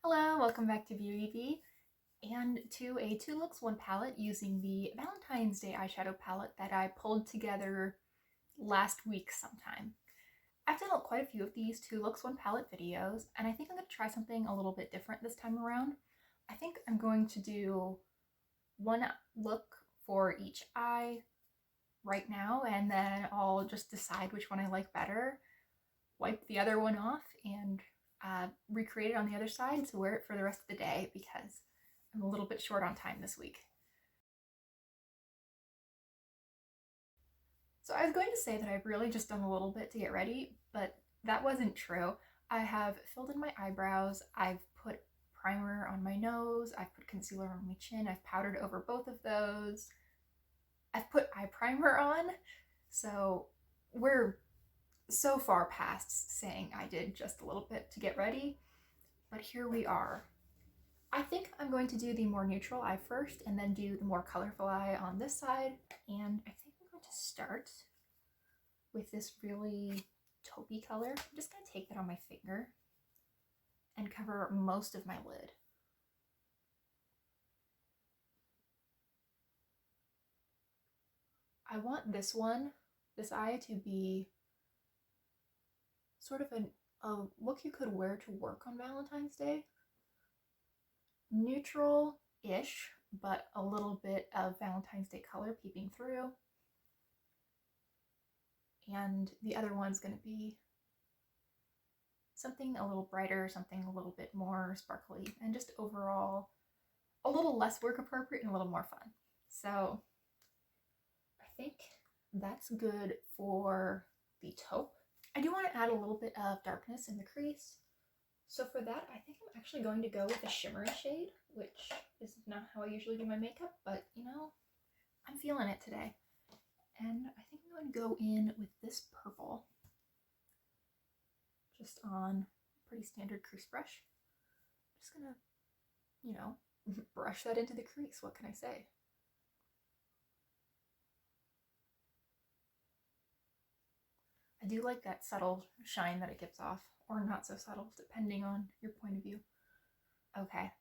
Hello, welcome back to Beauty and to a 2 looks 1 palette using the Valentine's Day eyeshadow palette that I pulled together last week sometime. I've done quite a few of these 2 looks 1 palette videos, and I think I'm going to try something a little bit different this time around. I think I'm going to do one look for each eye right now, and then I'll just decide which one I like better, wipe the other one off, and recreate it on the other side to wear it for the rest of the day because I'm a little bit short on time this week. So I was going to say that I've really just done a little bit to get ready, but that wasn't true. I have filled in my eyebrows, I've put primer on my nose, I've put concealer on my chin, I've powdered over both of those, I've put eye primer on, so we're so far past saying I did just a little bit to get ready, but here we are. I think I'm going to do the more neutral eye first and then do the more colorful eye on this side, and I think I'm going to start with this really taupey color. I'm just going to take that on my finger and cover most of my lid. I want this eye to be sort of a look you could wear to work on Valentine's Day. Neutral-ish, but a little bit of Valentine's Day color peeping through. And the other one's going to be something a little brighter, something a little bit more sparkly, and just overall a little less work appropriate and a little more fun. So I think that's good for the taupe. I do want to add a little bit of darkness in the crease. So for that, I think I'm actually going to go with a shimmery shade, which is not how I usually do my makeup, but you know, I'm feeling it today. And I think I'm going to go in with this purple, just on a pretty standard crease brush. Just gonna, you know, brush that into the crease. What can I say? I do like that subtle shine that it gives off, or not so subtle, depending on your point of view. Okay,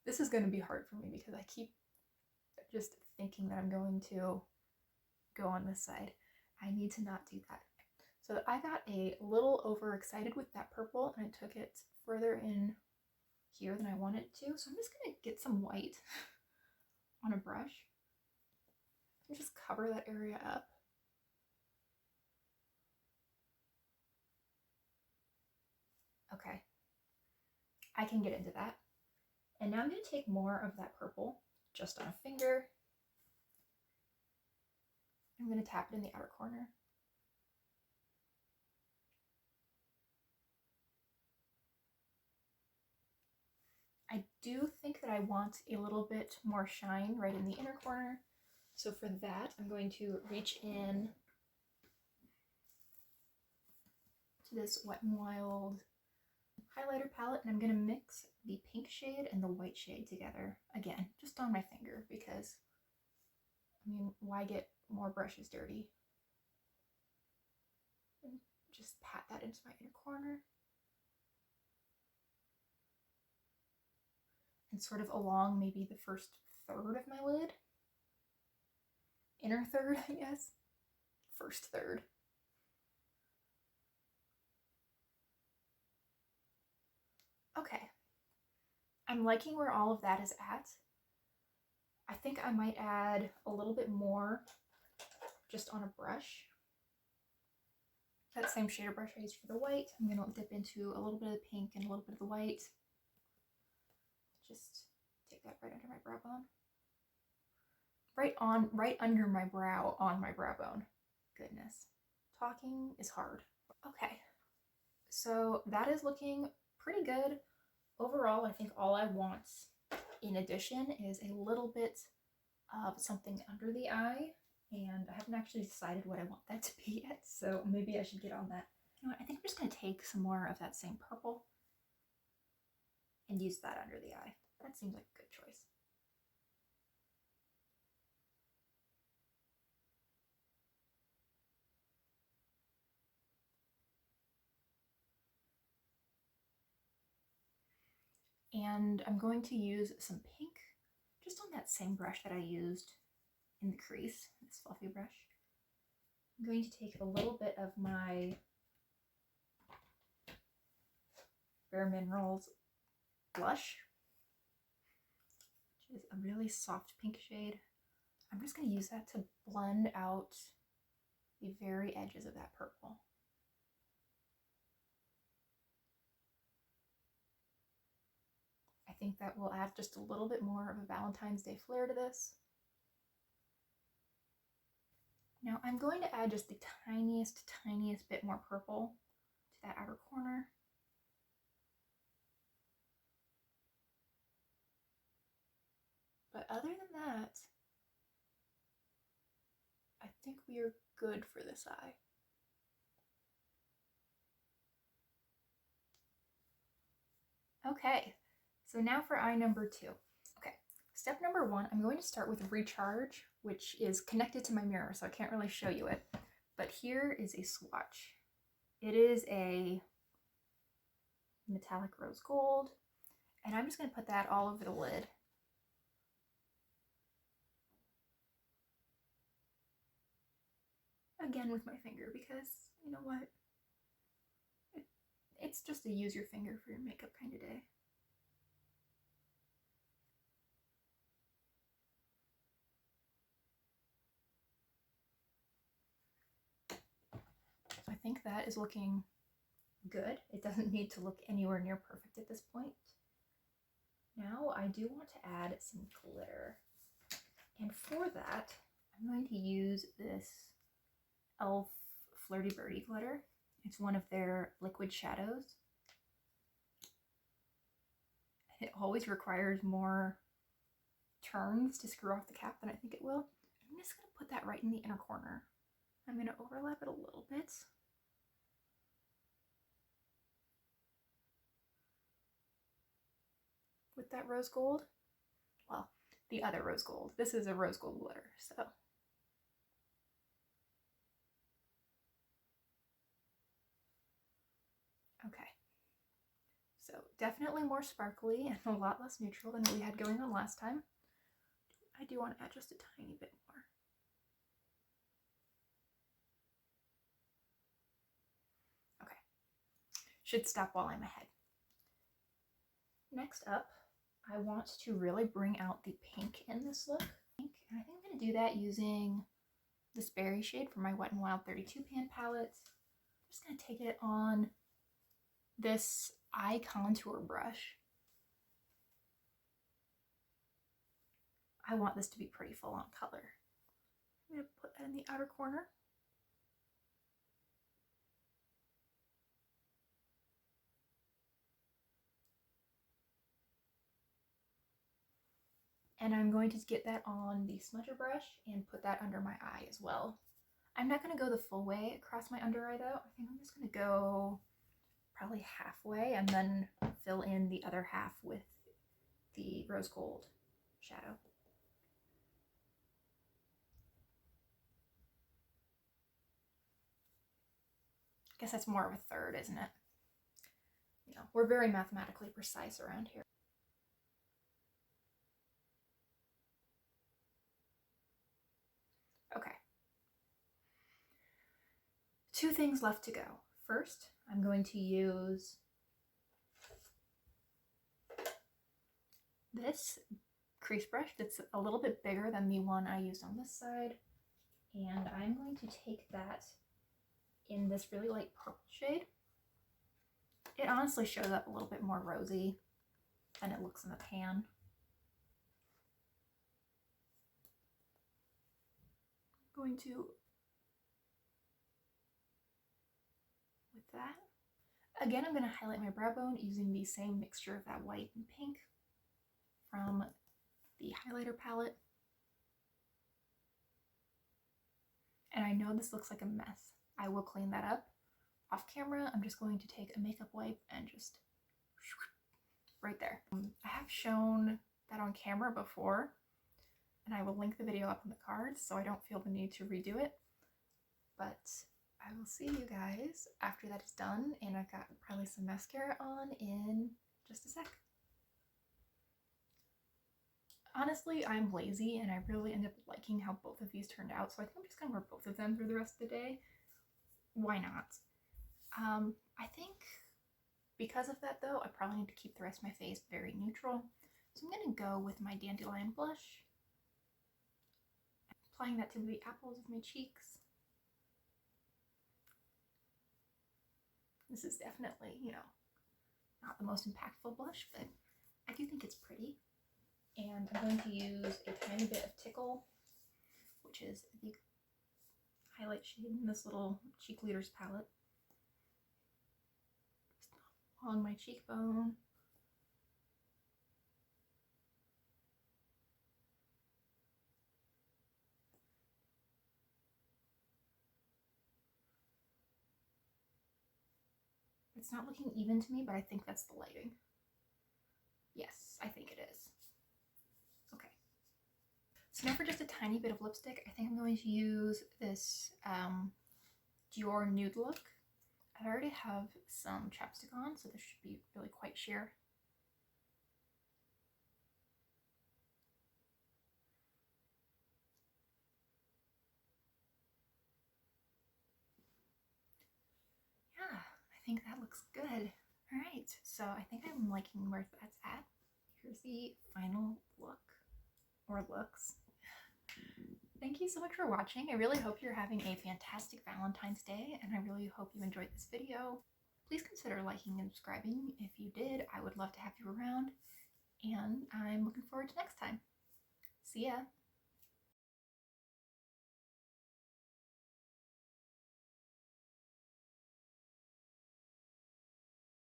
this is going to be hard for me because I keep just thinking that I'm going to go on this side. I need to not do that. So I got a little overexcited with that purple and I took it further in here than I wanted to. So I'm just going to get some white on a brush and just cover that area up. Okay, I can get into that. And now I'm going to take more of that purple just on a finger. I'm going to tap it in the outer corner. I do think that I want a little bit more shine right in the inner corner. So for that, I'm going to reach in to this Wet n Wild highlighter palette, and I'm going to mix the pink shade and the white shade together, again, just on my finger, because, I mean, why get more brushes dirty? And just pat that into my inner corner. And sort of along maybe the first third of my lid. Inner third, I guess. First third. Okay. I'm liking where all of that is at. I think I might add a little bit more just on a brush. That same shader brush I used for the white, I'm going to dip into a little bit of the pink and a little bit of the white. Just take that right under my brow bone. Right under my brow, on my brow bone. Goodness. Talking is hard. Okay. So that is looking pretty good. Overall, I think all I want in addition is a little bit of something under the eye, and I haven't actually decided what I want that to be yet, so maybe I should get on that. You know what, I think I'm just going to take some more of that same purple and use that under the eye. That seems like a good choice. And I'm going to use some pink just on that same brush that I used in the crease, this fluffy brush. I'm going to take a little bit of my Bare Minerals blush, which is a really soft pink shade. I'm just going to use that to blend out the very edges of that purple. I think that will add just a little bit more of a Valentine's Day flair to this. Now I'm going to add just the tiniest bit more purple to that outer corner. But other than that, I think we are good for this eye. Okay, so now for eye number 2. Okay, step number 1, I'm going to start with Recharge, which is connected to my mirror, so I can't really show you it. But here is a swatch. It is a metallic rose gold, and I'm just going to put that all over the lid. Again with my finger, because you know what? It's just a use your finger for your makeup kind of day. I think that is looking good. It doesn't need to look anywhere near perfect at this point. Now I do want to add some glitter. And for that, I'm going to use this e.l.f. Flirty Birdy glitter. It's one of their liquid shadows. It always requires more turns to screw off the cap than I think it will. I'm just going to put that right in the inner corner. I'm going to overlap it a little bit. With that rose gold. Well, the other rose gold. This is a rose gold glitter, so. Okay. So definitely more sparkly and a lot less neutral than what we had going on last time. I do want to add just a tiny bit more. Okay. Should stop while I'm ahead. Next up, I want to really bring out the pink in this look. And I think I'm going to do that using this berry shade from my Wet n Wild 32 pan palette. I'm just going to take it on this eye contour brush. I want this to be pretty full on color. I'm going to put that in the outer corner. And I'm going to get that on the smudger brush and put that under my eye as well. I'm not going to go the full way across my under eye though. I think I'm just going to go probably halfway and then fill in the other half with the rose gold shadow. I guess that's more of a third, isn't it? You know, we're very mathematically precise around here. Okay. 2 things left to go. First, I'm going to use this crease brush that's a little bit bigger than the one I used on this side. And I'm going to take that in this really light purple shade. It honestly shows up a little bit more rosy than it looks in the pan. I'm going to, with that. Again, I'm going to highlight my brow bone using the same mixture of that white and pink from the highlighter palette. And I know this looks like a mess. I will clean that up. Off camera, I'm just going to take a makeup wipe and just right there. I have shown that on camera before, and I will link the video up in the cards so I don't feel the need to redo it. But I will see you guys after that is done, and I've got probably some mascara on in just a sec. Honestly, I'm lazy and I really end up liking how both of these turned out, so I think I'm just gonna wear both of them for the rest of the day. Why not? I think because of that though, I probably need to keep the rest of my face very neutral. So I'm gonna go with my Dandelion blush, applying that to the apples of my cheeks. This is definitely, not the most impactful blush, but I do think it's pretty. And I'm going to use a tiny bit of Tickle, which is the highlight shade in this little Cheekleaders palette, just along my cheekbone. It's not looking even to me, but I think that's the lighting. Yes, I think it is. Okay. So now for just a tiny bit of lipstick, I think I'm going to use this Dior Nude look. I already have some chapstick on, so this should be really quite sheer. Yeah, I think that looks good. All right, so I think I'm liking where that's at. Here's the final look, or looks. Thank you so much for watching. I really hope you're having a fantastic Valentine's Day, and I really hope you enjoyed this video. Please consider liking and subscribing. If you did, I would love to have you around, and I'm looking forward to next time. See ya!